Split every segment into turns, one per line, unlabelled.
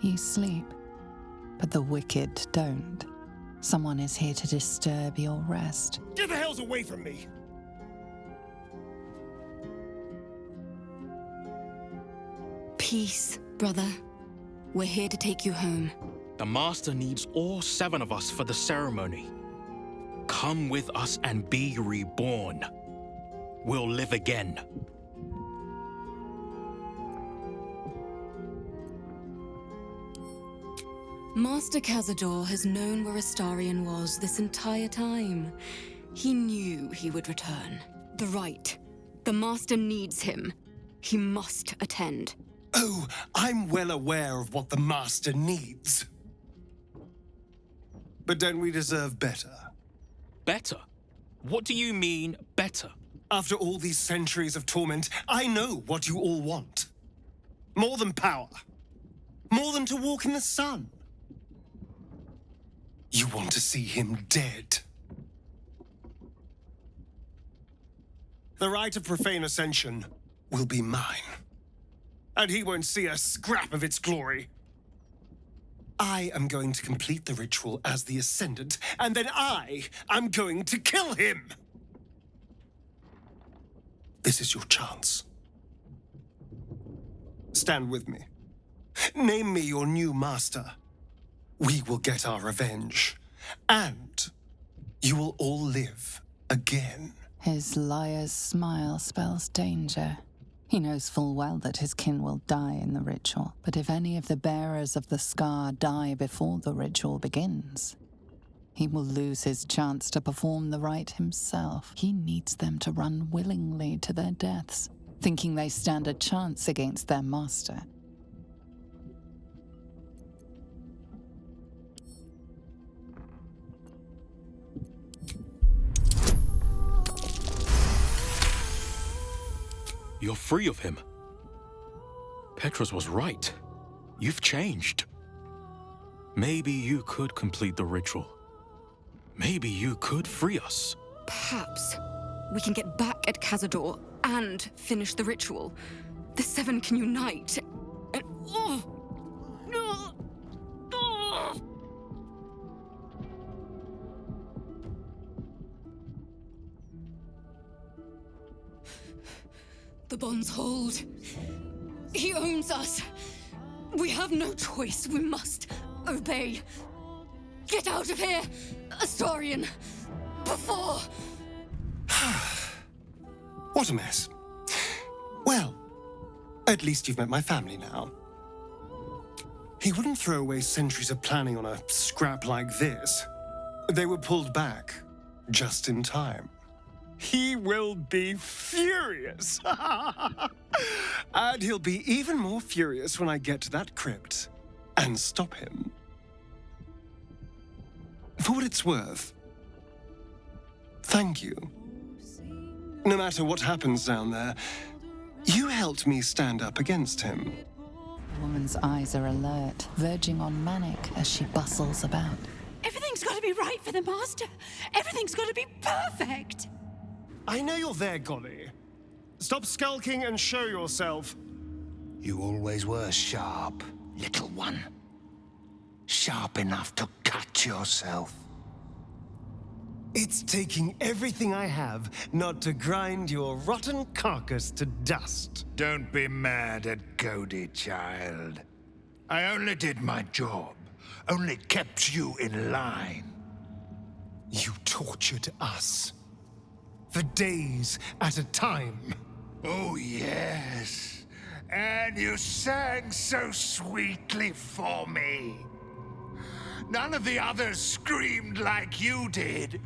You sleep, but the wicked don't. Someone is here to disturb your rest.
Get the hells away from me!
Peace, brother. We're here to take you home.
The Master needs all 7 of us for the ceremony. Come with us and be reborn. We'll live again.
Master Cazador has known where Astarion was this entire time. He knew he would return. The rite. The Master needs him. He must attend.
Oh, I'm well aware of what the Master needs. But don't we deserve better?
Better? What do you mean, better?
After all these centuries of torment, I know what you all want. More than power. More than to walk in the sun. You want to see him dead. The rite of profane ascension will be mine. And he won't see a scrap of its glory. I am going to complete the ritual as the Ascendant, and then I am going to kill him! This is your chance. Stand with me. Name me your new master. We will get our revenge. And you will all live again.
His liar's smile spells danger. He knows full well that his kin will die in the ritual, but if any of the bearers of the scar die before the ritual begins, he will lose his chance to perform the rite himself. He needs them to run willingly to their deaths, thinking they stand a chance against their master.
You're free of him. Petros was right. You've changed. Maybe you could complete the ritual. Maybe you could free us.
Perhaps we can get back at Cazador and finish the ritual. The 7 can unite and... The bonds hold. He owns us. We have no choice. We must obey. Get out of here, Astarion, before...
What a mess. Well, at least you've met my family now. He wouldn't throw away centuries of planning on a scrap like this. They were pulled back just in time. He will be furious. And he'll be even more furious when I get to that crypt and stop him. For what it's worth, thank you. No matter what happens down there, you helped me stand up against him.
The woman's eyes are alert, verging on manic as she bustles about.
Everything's got to be right for the Master. Everything's got to be perfect.
I know you're there, Golly. Stop skulking and show yourself.
You always were sharp, little one. Sharp enough to cut yourself.
It's taking everything I have not to grind your rotten carcass to dust.
Don't be mad at Cody, child. I only did my job. Only kept you in line.
You tortured us. For days at a time.
Oh, yes. And you sang so sweetly for me. None of the others screamed like you did.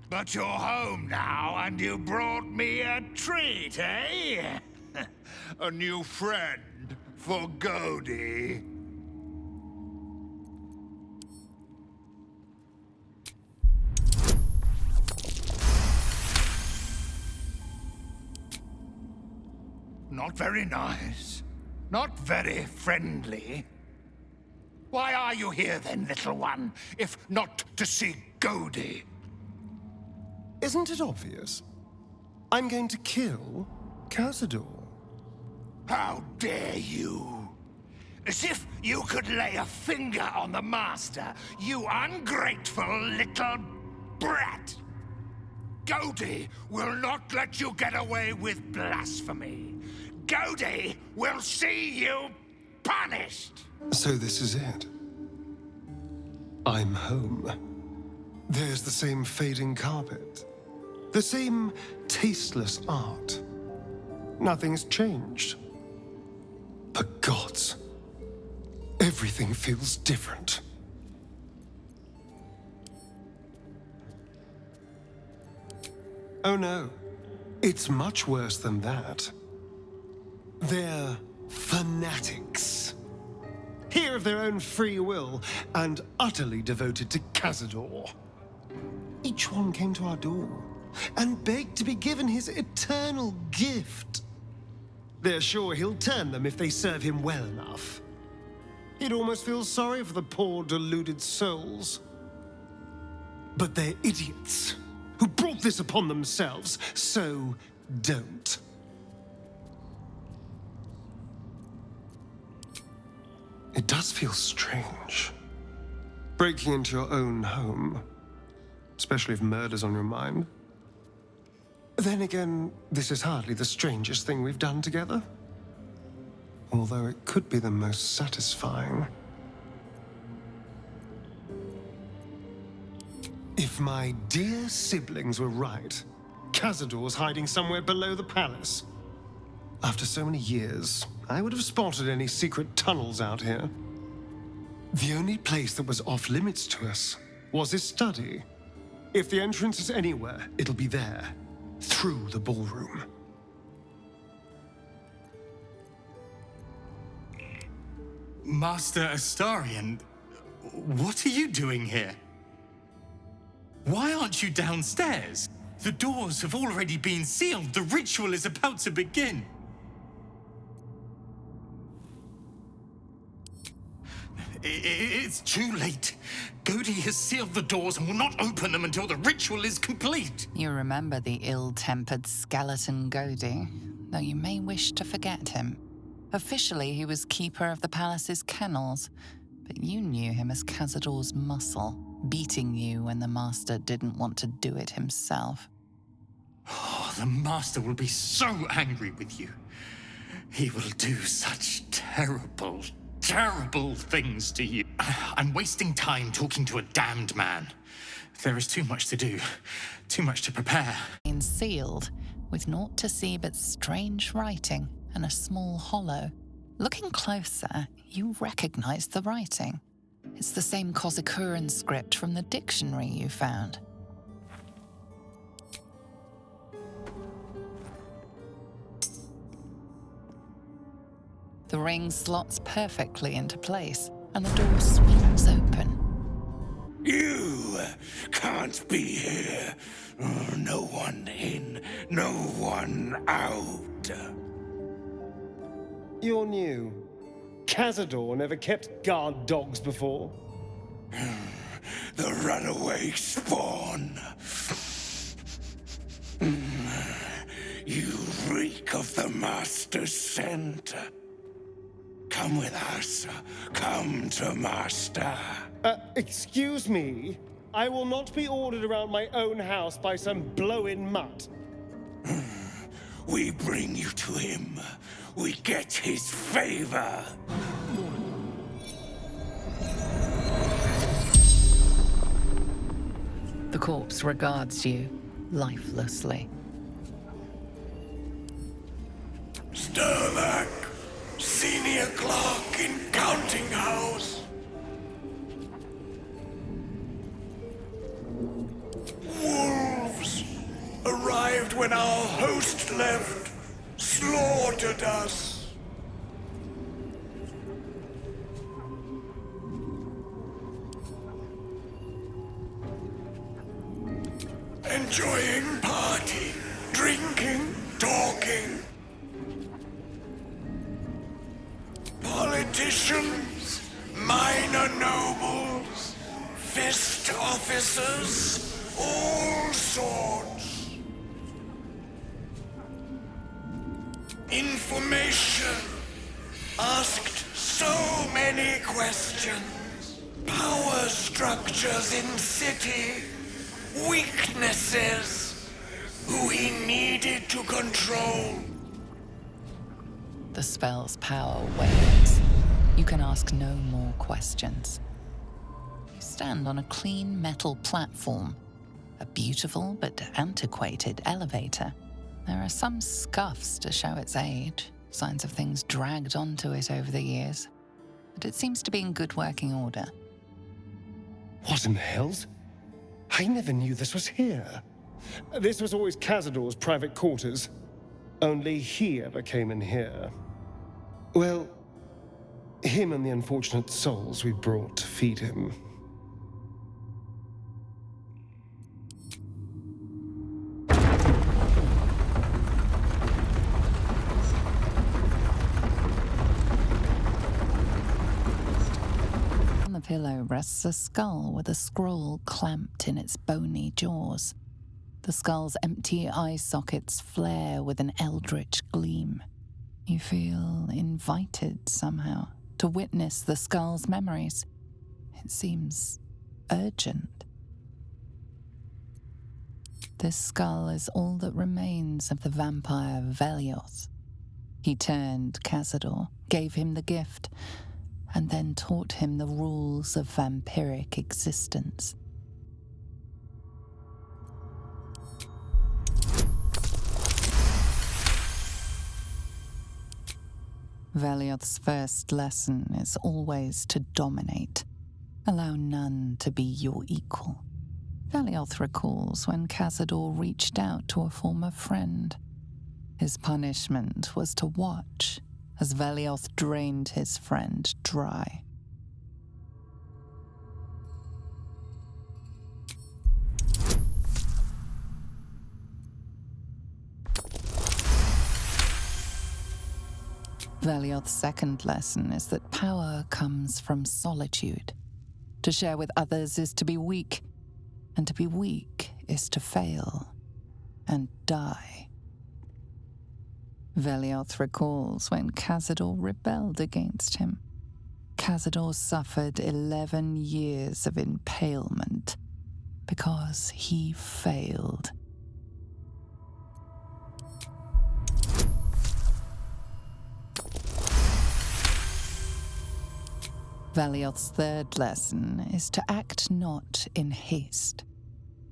But you're home now, and you brought me a treat, eh? A new friend for Cody. Not very nice. Not very friendly. Why are you here then, little one, if not to see Cody?
Isn't it obvious? I'm going to kill Cazador.
How dare you? As if you could lay a finger on the Master, you ungrateful little brat! Godi will not let you get away with blasphemy. Godi will see you punished!
So this is it. I'm home. There's the same fading carpet. The same tasteless art. Nothing's changed. But gods, everything feels different. Oh no, it's much worse than that. They're fanatics. Here of their own free will and utterly devoted to Cazador. Each one came to our door and begged to be given his eternal gift. They're sure he'll turn them if they serve him well enough. He'd almost feel sorry for the poor deluded souls. But they're idiots who brought this upon themselves, so don't. It does feel strange. Breaking into your own home, especially if murder's on your mind. Then again, this is hardly the strangest thing we've done together. Although it could be the most satisfying. If my dear siblings were right, Cazador's hiding somewhere below the palace. After so many years, I would have spotted any secret tunnels out here. The only place that was off limits to us was his study. If the entrance is anywhere, it'll be there, through the ballroom.
Master Astarion, what are you doing here? Why aren't you downstairs? The doors have already been sealed. The ritual is about to begin. It's too late. Godi has sealed the doors and will not open them until the ritual is complete.
You remember the ill-tempered skeleton Godi, though you may wish to forget him. Officially, he was keeper of the palace's kennels, but you knew him as Cazador's muscle, beating you when the Master didn't want to do it himself.
Oh, the Master will be so angry with you. He will do such terrible, terrible things to you. I'm wasting time talking to a damned man. There is too much to do, too much to prepare.
Sealed, with naught to see but strange writing and a small hollow. Looking closer, you recognize the writing. It's the same Kozikuran script from the dictionary you found. The ring slots perfectly into place, and the door swings open.
You can't be here. No one in, no one out.
You're new. Cazador never kept guard dogs before.
The runaway spawn. You reek of the Master's scent. Come with us. Come to Master.
Excuse me? I will not be ordered around my own house by some blow-in mutt.
We bring you to him. We get his favor.
The corpse regards you lifelessly.
Sterlach, senior clerk in counting house. Wolves arrived when our host left, slaughtered us. Enjoying party, drinking, talking. Politicians, minor nobles, fist officers, all sorts. Information asked so Any questions? Power structures in city? Weaknesses? Who he needed to control?
The spell's power wanes. You can ask no more questions. You stand on a clean metal platform, a beautiful but antiquated elevator. There are some scuffs to show its age, signs of things dragged onto it over the years, but it seems to be in good working order.
What in the hells? I never knew this was here. This was always Cazador's private quarters. Only he ever came in here. Well, him and the unfortunate souls we brought to feed him.
On the pillow rests a skull with a scroll clamped in its bony jaws. The skull's empty eye sockets flare with an eldritch gleam. You feel invited somehow to witness the skull's memories. It seems urgent. This skull is all that remains of the vampire Velioth. He turned Cazador, gave him the gift, and then taught him the rules of vampiric existence. Velioth's first lesson is always to dominate. Allow none to be your equal. Velioth recalls when Cazador reached out to a former friend. His punishment was to watch as Velioth drained his friend dry. Velioth's second lesson is that power comes from solitude. To share with others is to be weak, and to be weak is to fail and die. Velioth recalls when Cazador rebelled against him. Cazador suffered 11 years of impalement because he failed. Velioth's third lesson is to act not in haste.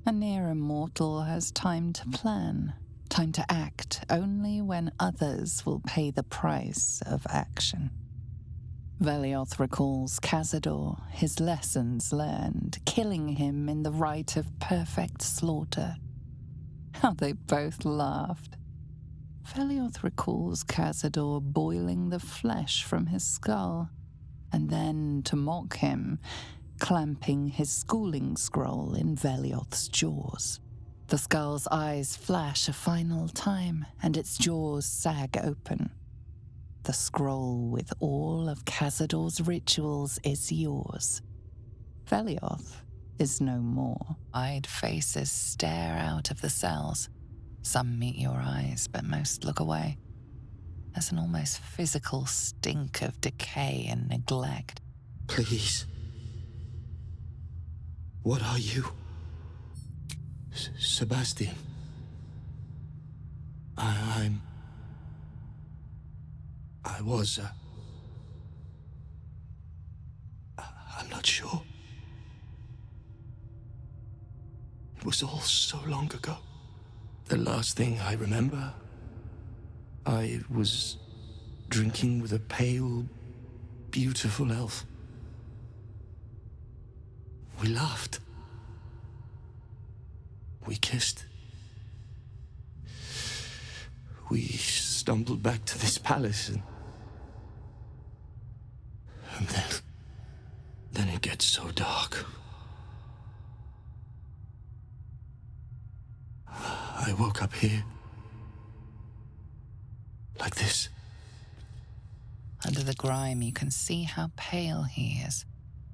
A near immortal has time to plan, time to act only when others will pay the price of action. Velioth recalls Cazador, his lessons learned, killing him in the rite of perfect slaughter. How they both laughed. Velioth recalls Cazador boiling the flesh from his skull, and then, to mock him, clamping his schooling scroll in Velioth's jaws. The skull's eyes flash a final time, and its jaws sag open. The scroll with all of Cazador's rituals is yours. Velioth is no more. Wide faces stare out of the cells. Some meet your eyes, but most look away. There's an almost physical stink of decay and neglect.
Please. What are you? Sebastian. I was, I'm not sure. It was all so long ago. The last thing I remember, I was drinking with a pale, beautiful elf. We laughed. We kissed. We stumbled back to this palace and then it gets so dark. I woke up here. Like this.
Under the grime, you can see how pale he is.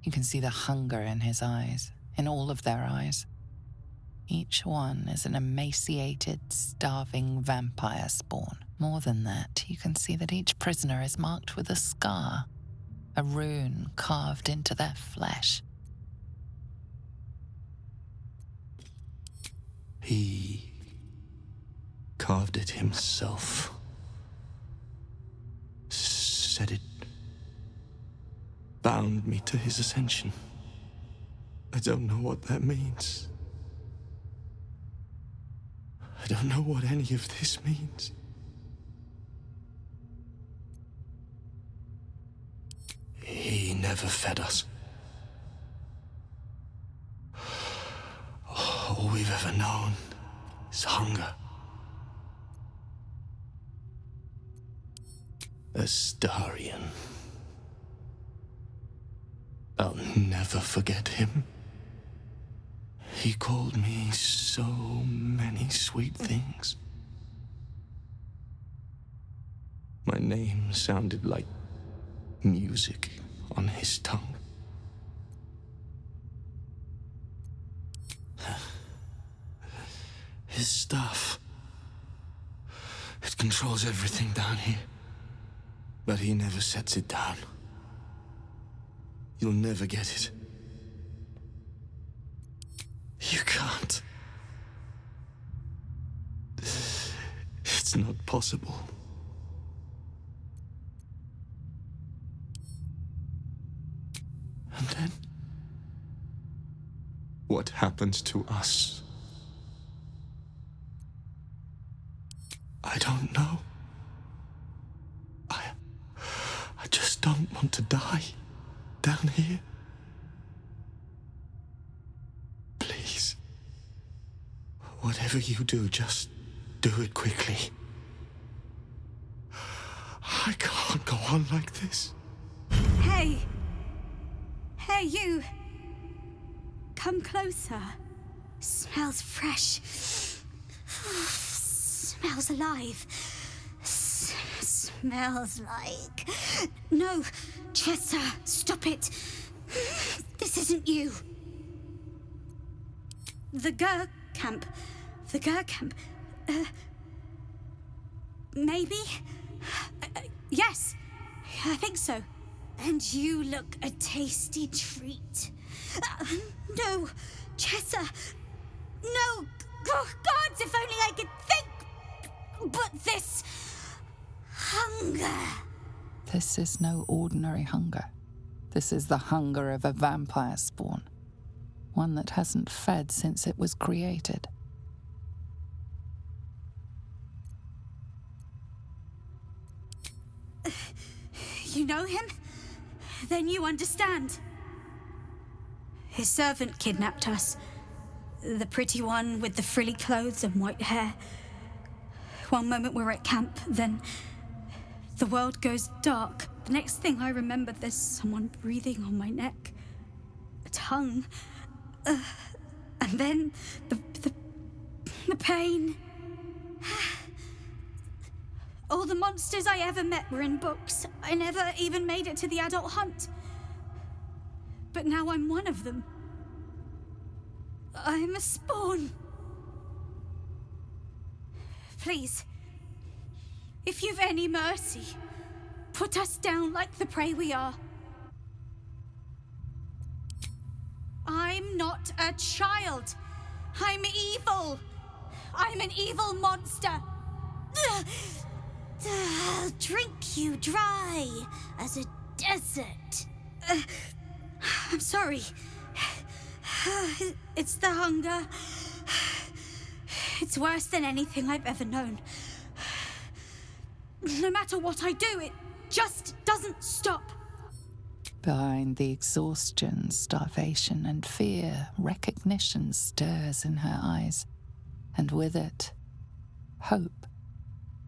You can see the hunger in his eyes, in all of their eyes. Each one is an emaciated, starving vampire spawn. More than that, you can see that each prisoner is marked with a scar. a rune carved into their flesh.
He carved it himself. Said it bound me to his ascension. I don't know what that means. I don't know what any of this means. He never fed us. All we've ever known is hunger. Astarion. I'll never forget him. He called me so many sweet things. My name sounded like music on his tongue. His stuff. It controls everything down here. But he never sets it down. You'll never get it. You can't. It's not possible. And then, what happens to us? I don't know. I just don't want to die down here. Please. Whatever you do, just do it quickly. I can't go on like this.
Hey! Hey, you! Come closer. Smells fresh. Smells alive. Smells like... No, Chessa, stop it. This isn't you. The Gur camp. The Gur camp. Maybe? Yes, I think so. And you look a tasty treat. No, Chessa. No, gods, if only I could think. But this hunger.
This is no ordinary hunger. This is the hunger of a vampire spawn. One that hasn't fed since it was created.
You know him? Then you understand. His servant kidnapped us. The pretty one with the frilly clothes and white hair. One moment we're at camp, then the world goes dark. The next thing I remember, there's someone breathing on my neck. A tongue. And then the pain. All the monsters I ever met were in books. I never even made it to the adult hunt. But now I'm one of them. I'm a spawn. Please, if you've any mercy, put us down like the prey we are. I'm not a child. I'm evil. I'm an evil monster. I'll drink you dry as a desert. I'm sorry. It's the hunger. It's worse than anything I've ever known. No matter what I do, it just doesn't stop.
Behind the exhaustion, starvation, and fear, recognition stirs in her eyes, and with it, hope.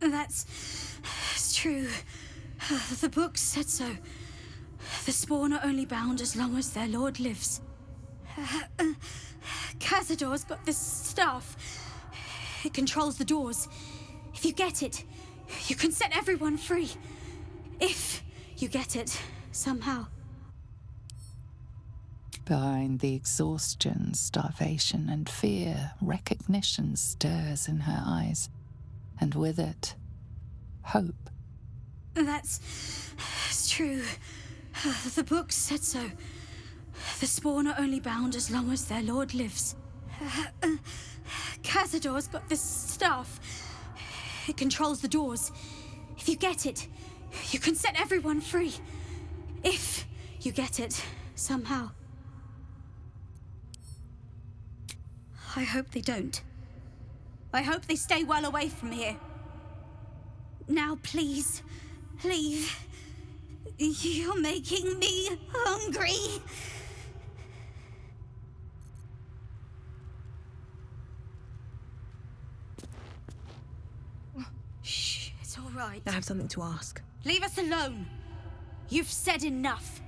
That's true. The book said so. The spawn are only bound as long as their lord lives. Cazador's got this staff. It controls the doors. If you get it, you can set everyone free. If you get it, somehow.
Behind the exhaustion, starvation, and fear, recognition stirs in her eyes, and with it, hope.
That's true. The book said so. The spawn are only bound as long as their lord lives. Cazador's got this staff. It controls the doors. If you get it, you can set everyone free. If you get it, somehow. I hope they don't. I hope they stay well away from here. Now, please, leave. You're making me hungry. Shh, it's all right.
I have something to ask.
Leave us alone. You've said enough.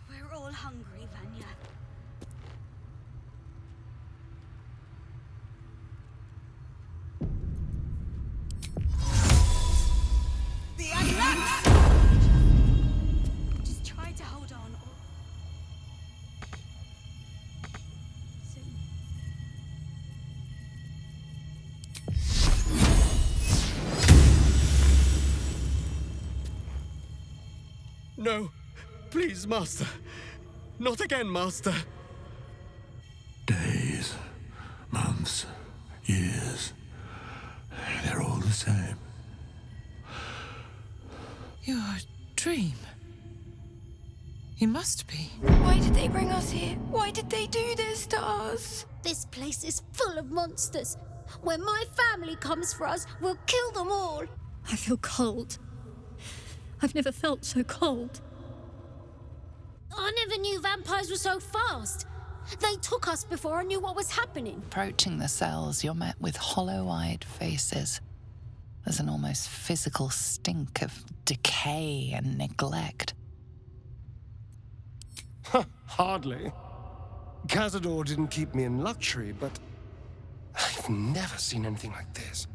We're all hungry, Vanya. Just try to hold on. Soon.
No, please, Master. Not again, Master.
Days, months, years. They're all the same.
Your dream. You must be.
Why did they bring us here? Why did they do this to us?
This place is full of monsters. When my family comes for us, we'll kill them all.
I feel cold. I've never felt so cold.
I never knew vampires were so fast. They took us before I knew what was happening.
Approaching the cells, you're met with hollow-eyed faces. There's an almost physical stink of decay and neglect.
Hardly. Cazador didn't keep me in luxury, but I've never seen anything like this.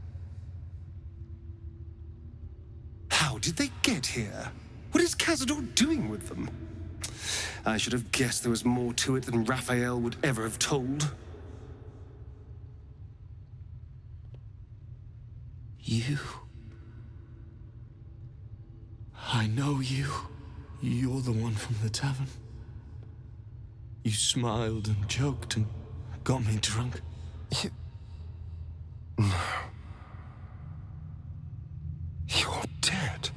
How did they get here? What is Cazador doing with them? I should have guessed there was more to it than Raphael would ever have told.
You. I know you. You're the one from the tavern. You smiled and joked and got me drunk.
No. You're dead.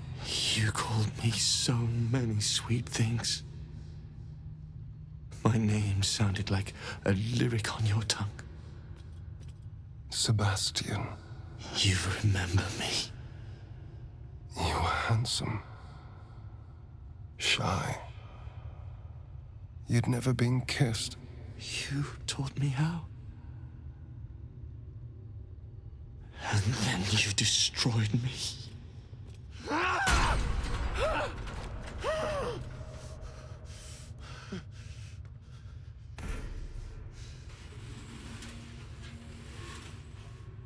You called me so many sweet things. My name sounded like a lyric on your tongue.
Sebastian,
You remember me.
you were handsome. Shy. You'd never been kissed.
You taught me how. And then you destroyed me.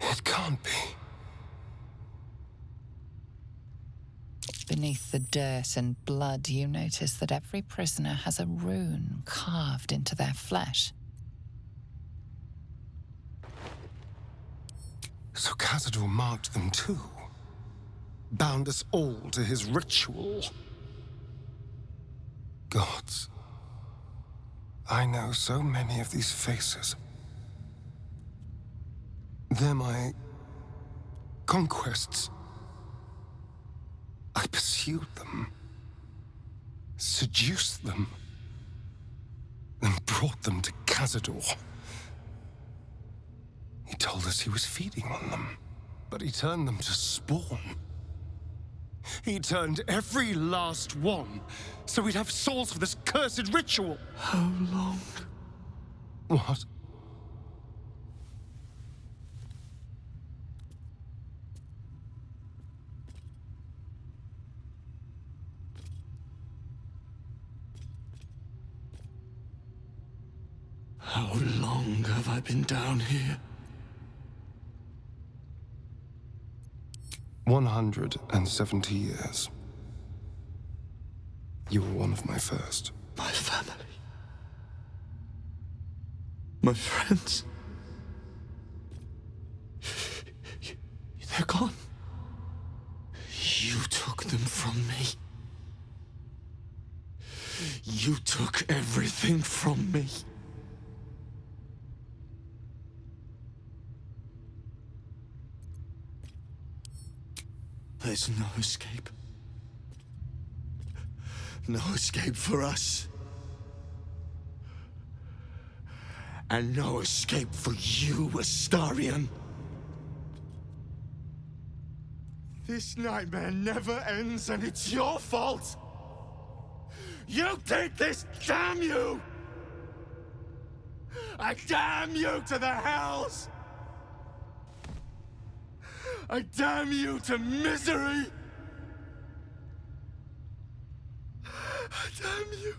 It can't be.
Beneath the dirt and blood, you notice that every prisoner has a rune carved into their flesh.
So Cazador marked them too. Bound us all to his ritual. Gods. I know so many of these faces. They're my conquests. I pursued them, seduced them, and brought them to Cazador. He told us he was feeding on them, but he turned them to spawn. He turned every last one, so we'd have souls for this cursed ritual.
How long?
What?
How long have I been down here?
170 years. You were one of my first.
My family. My friends. They're gone. You took them from me. You took everything from me. There's no escape. No escape for us. And no escape for you, Astarion. This nightmare never ends, and it's your fault! You did this, damn you! I damn you to the hells! I damn you to misery! I damn you!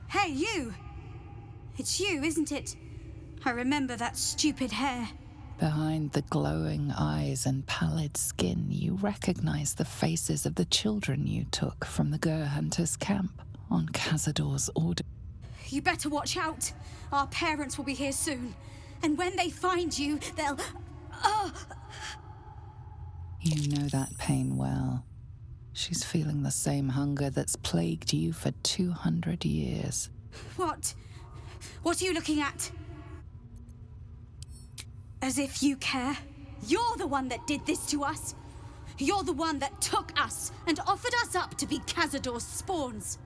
Hey, you! It's you, isn't it? I remember that stupid hair.
Behind the glowing eyes and pallid skin, you recognize the faces of the children you took from the Gur Hunters' camp on Cazador's order.
You better watch out. Our parents will be here soon. And when they find you, they'll...
You know that pain well. She's feeling the same hunger that's plagued you for 200 years.
What? What are you looking at? As if you care. You're the one that did this to us. You're the one that took us and offered us up to be Cazador's spawns.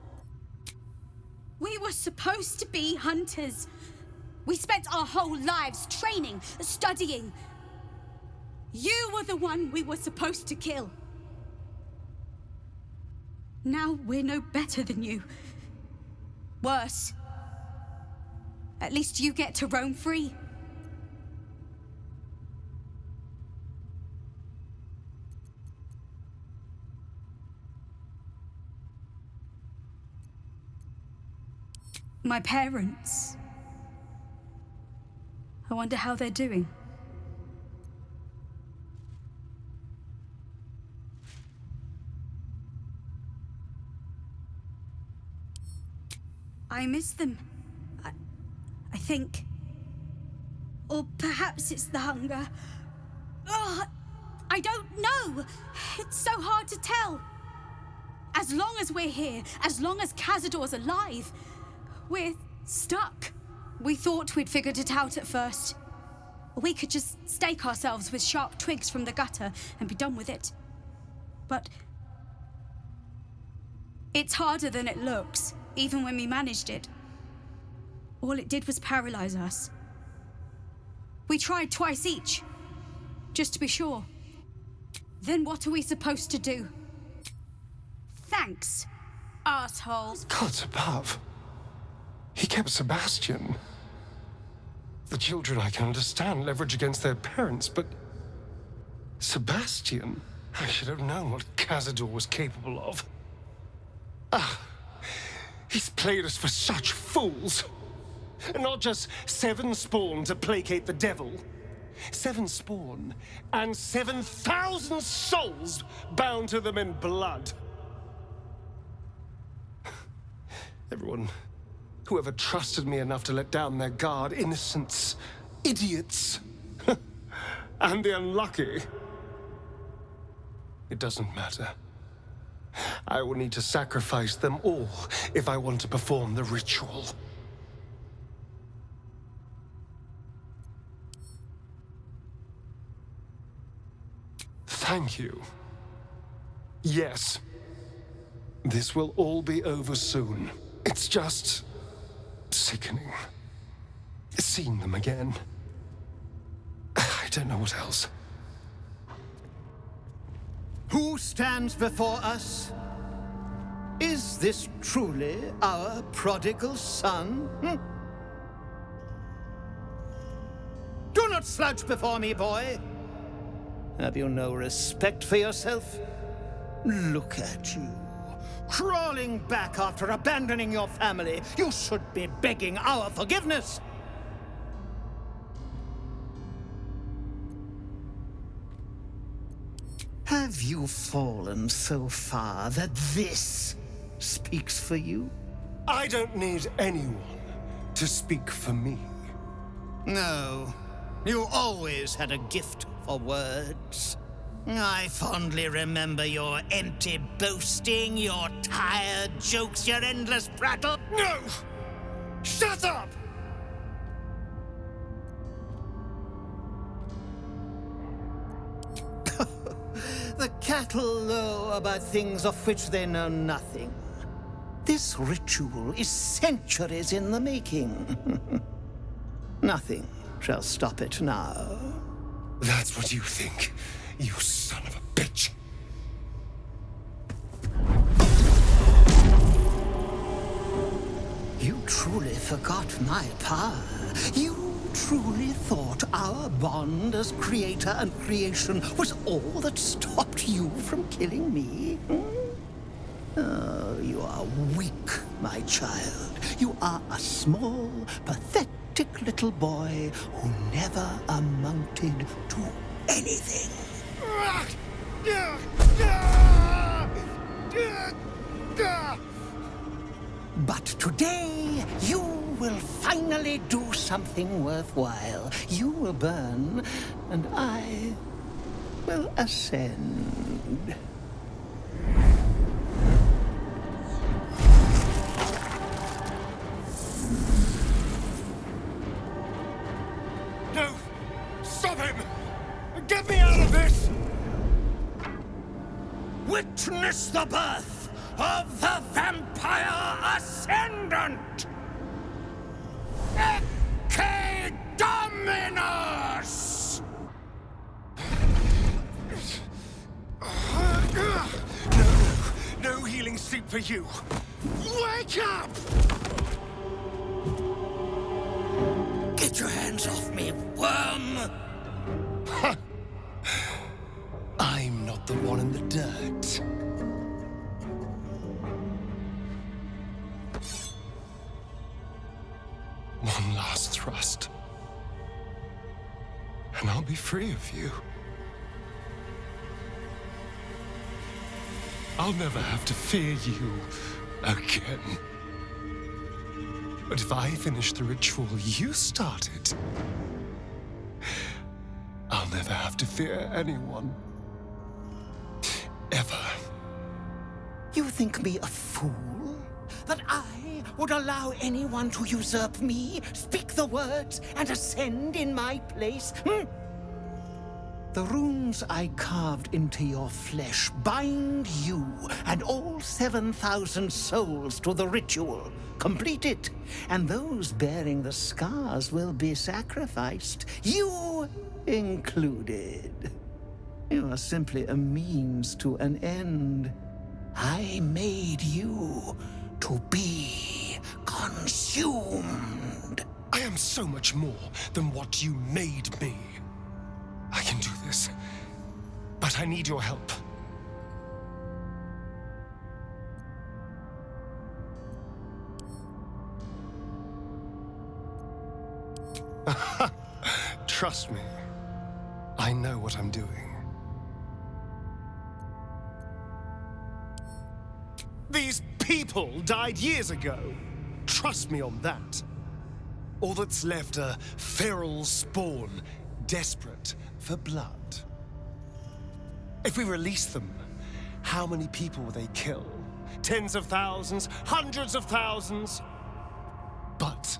We were supposed to be hunters. We spent our whole lives training, studying. You were the one we were supposed to kill. Now we're no better than you. Worse. At least you get to roam free. My parents. I wonder how they're doing. I miss them. I think. Or perhaps it's the hunger. Ugh, I don't know. It's so hard to tell. As long as we're here, as long as Cazador's alive, we're stuck. We thought we'd figured it out at first. We could just stake ourselves with sharp twigs from the gutter and be done with it. But it's harder than it looks, even when we managed it. All it did was paralyze us. We tried twice each, just to be sure. Then what are we supposed to do? Thanks, assholes.
Gods above. He kept Sebastian. The children, I can understand, leverage against their parents, but Sebastian? I should have known what Cazador was capable of. He's played us for such fools. And not just 7 spawn to placate the devil. 7 spawn and 7,000 souls bound to them in blood. Everyone, whoever trusted me enough to let down their guard, innocents, idiots, and the unlucky. It doesn't matter. I will need to sacrifice them all if I want to perform the ritual. Thank you. Yes. This will all be over soon. It's just sickening. Seeing them again. I don't know what else.
Who stands before us? Is this truly our prodigal son? Do not slouch before me, boy. Have you no respect for yourself? Look at you, crawling back after abandoning your family. You should be begging our forgiveness. Have you fallen so far that this speaks for you?
I don't need anyone to speak for me.
No, you always had a gift for words. I fondly remember your empty boasting, your tired jokes, your endless prattle.
No! Shut up!
The cattle know about things of which they know nothing. This ritual is centuries in the making. Nothing shall stop it now.
That's what you think, you son of a bitch.
You truly forgot my power. You truly thought our bond as creator and creation was all that stopped you from killing me? Oh, you are weak, my child. You are a small, pathetic little boy who never amounted to anything. But today, you will finally do something worthwhile. You will burn, and I will ascend.
No! Stop him! Get me out of this!
Witness the birth of the Vampire Ascendant! Ecce Dominus!
No healing sleep for you! Wake up!
Get your hands off me, worm!
I'm not the one in the dirt. One last thrust. And I'll be free of you. I'll never have to fear you again. But if I finish the ritual you started, I'll never have to fear anyone. Ever.
You think me a fool? That I would allow anyone to usurp me, speak the words, and ascend in my place? The runes I carved into your flesh bind you and all 7,000 souls to the ritual. Complete it, and those bearing the scars will be sacrificed, you included. You are simply a means to an end. I made you to be consumed.
I am so much more than what you made me. I can do this, but I need your help. Trust me, I know what I'm doing. These people died years ago. Trust me on that. All that's left are feral spawn, desperate for blood. If we release them, how many people will they kill? Tens of thousands, hundreds of thousands? But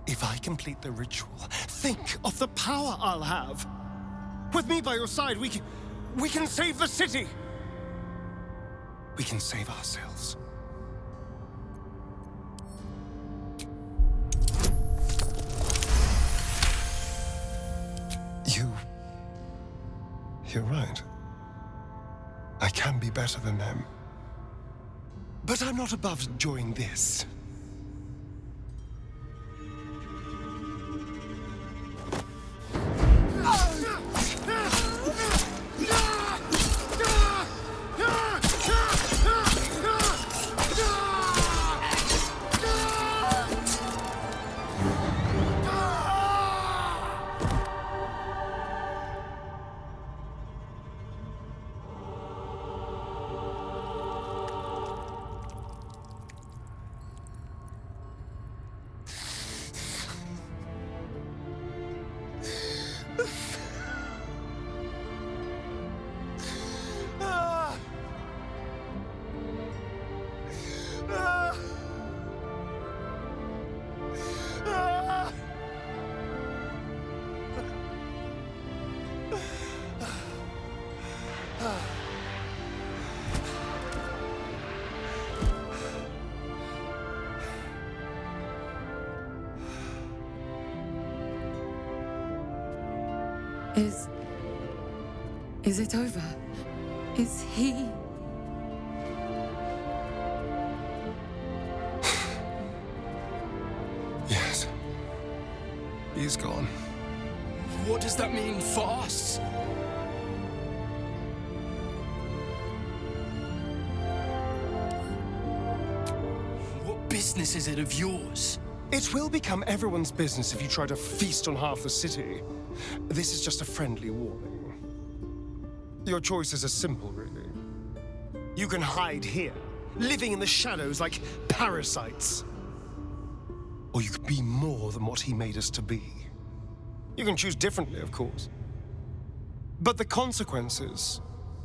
if I complete the ritual, think of the power I'll have. With me by your side, we can save the city. We can save ourselves. You're right. I can be better than them. But I'm not above enjoying this.
Is it over? Is he...
Yes. He's gone.
What does that mean for us? What business is it of yours?
It will become everyone's business if you try to feast on half the city. This is just a friendly warning. Your choices are simple, really. You can hide here, living in the shadows like parasites. Or you could be more than what he made us to be. You can choose differently, of course. But the consequences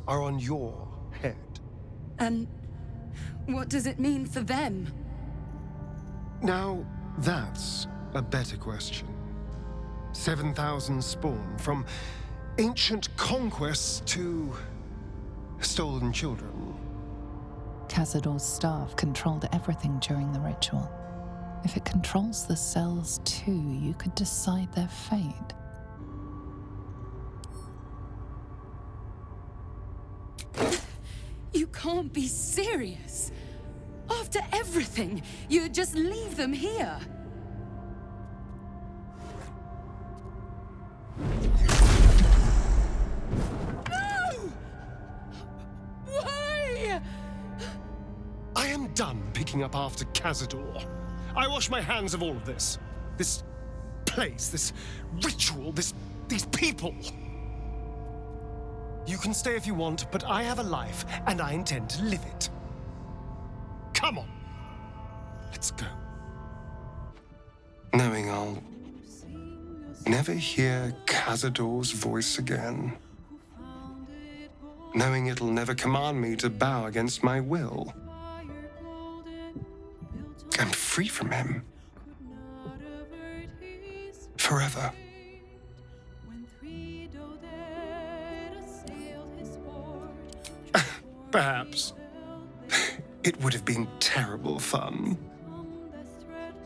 are on your head.
And what does it mean for them?
Now, that's a better question. 7,000 spawn, from ancient conquests to stolen children.
Cazador's staff controlled everything during the ritual. If it controls the cells too, you could decide their fate.
You can't be serious. After everything, you'd just leave them here. No! Why?
I am done picking up after Cazador. I wash my hands of all of this. This place, this ritual, these people. You can stay if you want, but I have a life, and I intend to live it. Come on. Let's go. Knowing I'll never hear Cazador's voice again. Knowing it'll never command me to bow against my will. I'm free from him. Forever. Perhaps. It would have been terrible fun.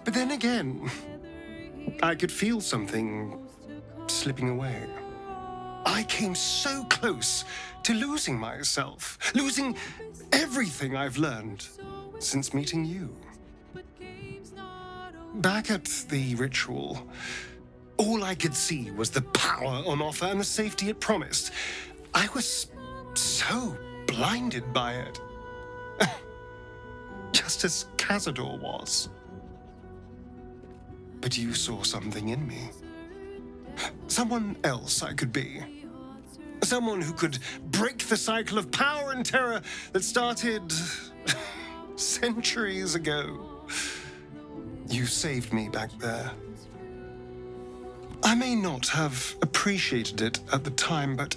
But then again, I could feel something slipping away. I came so close to losing myself, losing everything I've learned since meeting you. Back at the ritual, all I could see was the power on offer and the safety it promised. I was so blinded by it. Just as Cazador was. But you saw something in me. Someone else I could be. Someone who could break the cycle of power and terror that started centuries ago. You saved me back there. I may not have appreciated it at the time, but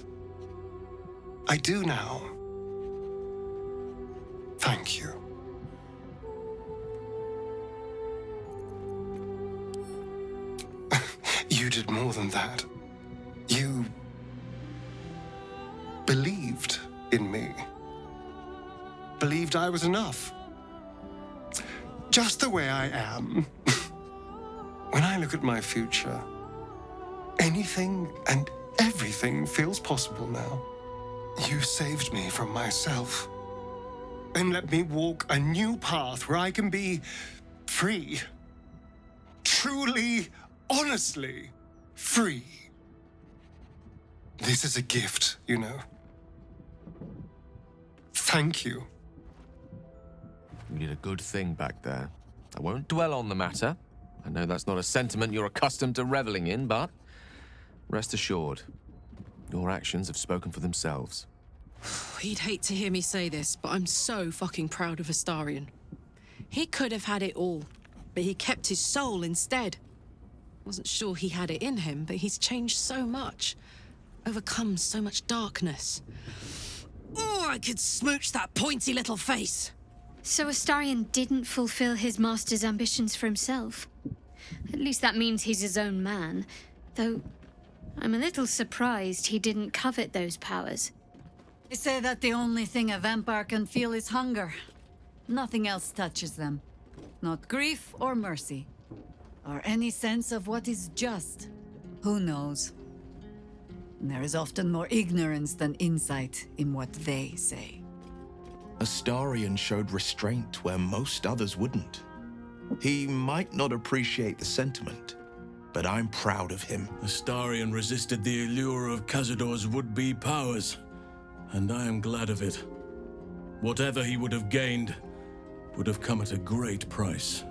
I do now. Thank you. You did more than that. You believed in me. Believed I was enough. Just the way I am. When I look at my future, anything and everything feels possible now. You saved me from myself. And let me walk a new path where I can be free. Truly, honestly free. This is a gift, you know. Thank you.
You did a good thing back there. I won't dwell on the matter. I know that's not a sentiment you're accustomed to reveling in, but rest assured, your actions have spoken for themselves.
He'd hate to hear me say this, but I'm so fucking proud of Astarion. He could have had it all, but he kept his soul instead. Wasn't sure he had it in him, but he's changed so much. Overcome so much darkness. Oh, I could smooch that pointy little face.
So Astarion didn't fulfill his master's ambitions for himself. At least that means he's his own man. Though, I'm a little surprised he didn't covet those powers.
They say that the only thing a vampire can feel is hunger. Nothing else touches them. Not grief or mercy. Or any sense of what is just. Who knows? There is often more ignorance than insight in what they say.
Astarion showed restraint where most others wouldn't. He might not appreciate the sentiment, but I'm proud of him.
Astarion resisted the allure of Cazador's would-be powers, and I am glad of it. Whatever he would have gained would have come at a great price.